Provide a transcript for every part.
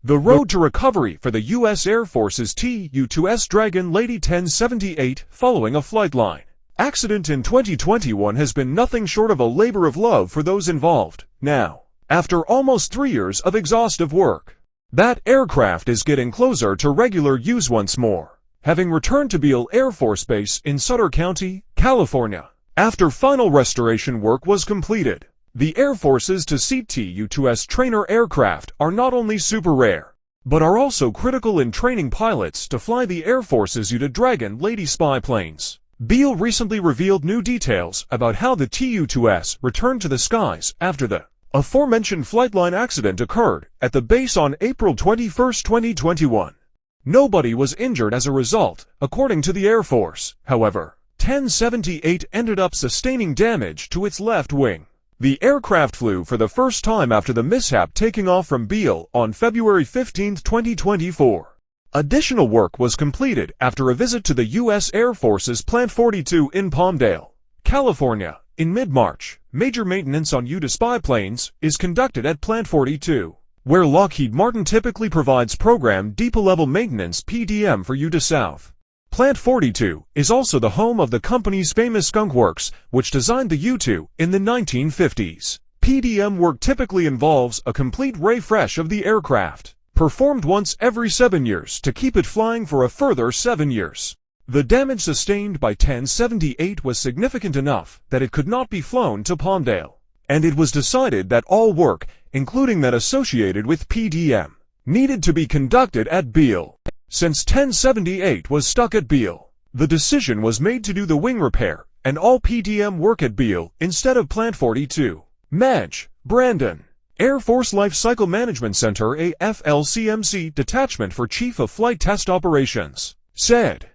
The road to recovery for the U.S. Air Force's TU-2S Dragon Lady 1078 following a flight line accident in 2021 has been nothing short of a labor of love for those involved. Now, after almost 3 years of exhaustive work, that aircraft is getting closer to regular use once more, having returned to Beale Air Force Base in Sutter County, California, after final restoration work was completed. The Air Force's to-seat TU-2S trainer aircraft are not only super rare, but are also critical in training pilots to fly the Air Force's U-2 Dragon Lady spy planes. Beale recently revealed new details about how the TU-2S returned to the skies after the aforementioned flight line accident occurred at the base on April 21, 2021. Nobody was injured as a result, according to the Air Force. However, 1078 ended up sustaining damage to its left wing. The aircraft flew for the first time after the mishap, taking off from Beale on February 15, 2024. Additional work was completed after a visit to the U.S. Air Force's Plant 42 in Palmdale, California. In mid-March, major maintenance on U-2 spy planes is conducted at Plant 42, where Lockheed Martin typically provides Program Depot-level maintenance (PDM) for U-2 South. Plant 42 is also the home of the company's famous Skunk Works, which designed the U-2 in the 1950s. PDM work typically involves a complete refresh of the aircraft, performed once every 7 years to keep it flying for a further 7 years. The damage sustained by 1078 was significant enough that it could not be flown to Palmdale, and it was decided that all work, including that associated with PDM, needed to be conducted at Beale. Since 1078 was stuck at Beale, the decision was made to do the wing repair and all PDM work at Beale instead of Plant 42. Madge Brandon, Air Force Life Cycle Management Center AFLCMC Detachment for Chief of Flight Test Operations, said,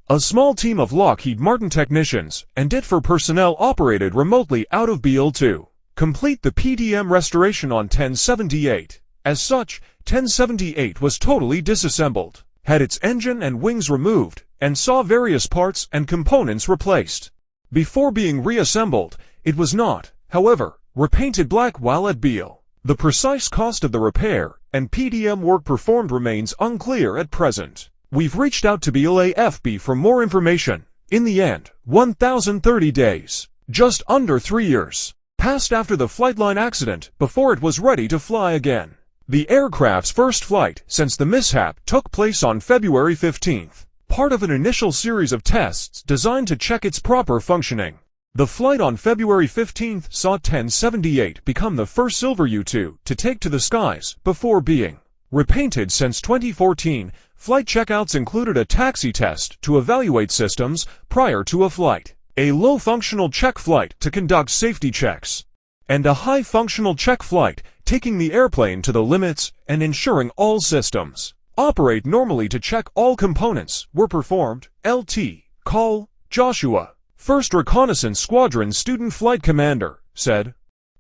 "A small team of Lockheed Martin technicians and DIT personnel operated remotely out of Beale to complete the PDM restoration on 1078. As such, 1078 was totally disassembled, had its engine and wings removed, and saw various parts and components replaced. Before being reassembled, it was not, however, repainted black while at Beale. The precise cost of the repair and PDM work performed remains unclear at present. We've reached out to Beale AFB for more information. In the end, 1,030 days, just under 3 years, passed after the flight line accident before it was ready to fly again. The aircraft's first flight since the mishap took place on February 15th, part of an initial series of tests designed to check its proper functioning. The flight on February 15th saw 1078 become the first silver U-2 to take to the skies before being repainted since 2014. Flight checkouts included a taxi test to evaluate systems prior to a flight, a low-functional check flight to conduct safety checks, and a high-functional check flight taking the airplane to the limits and ensuring all systems operate normally to check all components were performed. LT Call Joshua, 1st Reconnaissance Squadron Student Flight Commander, said,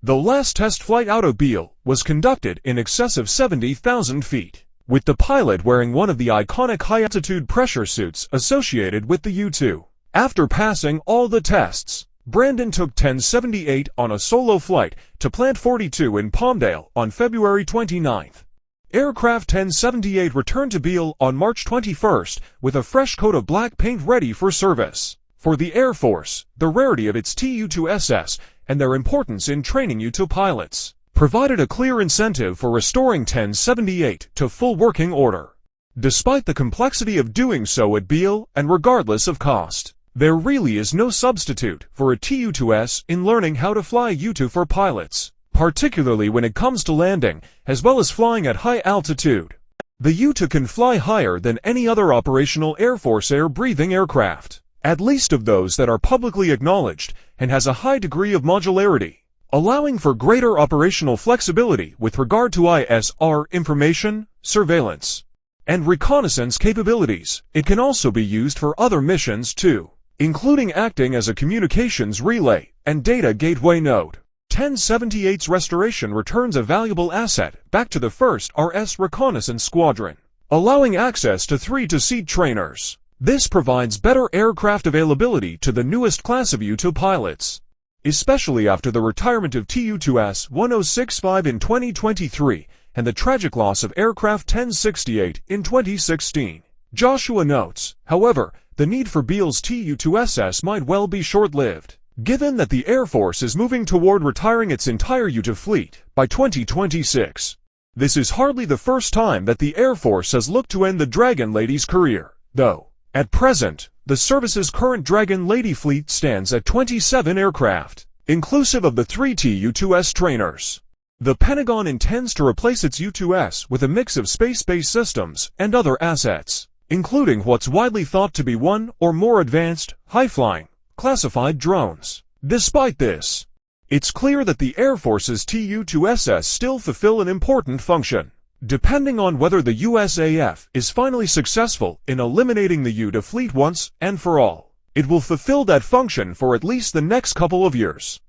"The last test flight out of Beale was conducted in excess of 70,000 feet, with the pilot wearing one of the iconic high-altitude pressure suits associated with the U-2. After passing all the tests, Brandon took 1078 on a solo flight to Plant 42 in Palmdale on February 29th. Aircraft 1078 returned to Beale on March 21st with a fresh coat of black paint ready for service. For the Air Force, the rarity of its TU-2S and their importance in training U-2 pilots provided a clear incentive for restoring 1078 to full working order. Despite the complexity of doing so at Beale and regardless of cost, there really is no substitute for a TU-2S in learning how to fly U-2 for pilots, particularly when it comes to landing, as well as flying at high altitude. The U-2 can fly higher than any other operational Air Force air-breathing aircraft, at least of those that are publicly acknowledged, and has a high degree of modularity, allowing for greater operational flexibility with regard to ISR information, surveillance, and reconnaissance capabilities. It can also be used for other missions too, including acting as a communications relay and data gateway node. 1078's restoration returns a valuable asset back to the 1st RS Reconnaissance Squadron, allowing access to 3 to-seat trainers. This provides better aircraft availability to the newest class of U-2 pilots, especially after the retirement of TU-2S 1065 in 2023 and the tragic loss of aircraft 1068 in 2016. Joshua notes, however, the need for Beale's TU-2S might well be short-lived, given that the Air Force is moving toward retiring its entire U-2 fleet by 2026. This is hardly the first time that the Air Force has looked to end the Dragon Lady's career, though. At present, the service's current Dragon Lady fleet stands at 27 aircraft, inclusive of the 3 TU-2S trainers. The Pentagon intends to replace its U-2S with a mix of space-based systems and other assets, including what's widely thought to be one or more advanced, high-flying, classified drones. Despite this, it's clear that the Air Force's TU-2S still fulfill an important function. Depending on whether the USAF is finally successful in eliminating the U-2 fleet once and for all, it will fulfill that function for at least the next couple of years.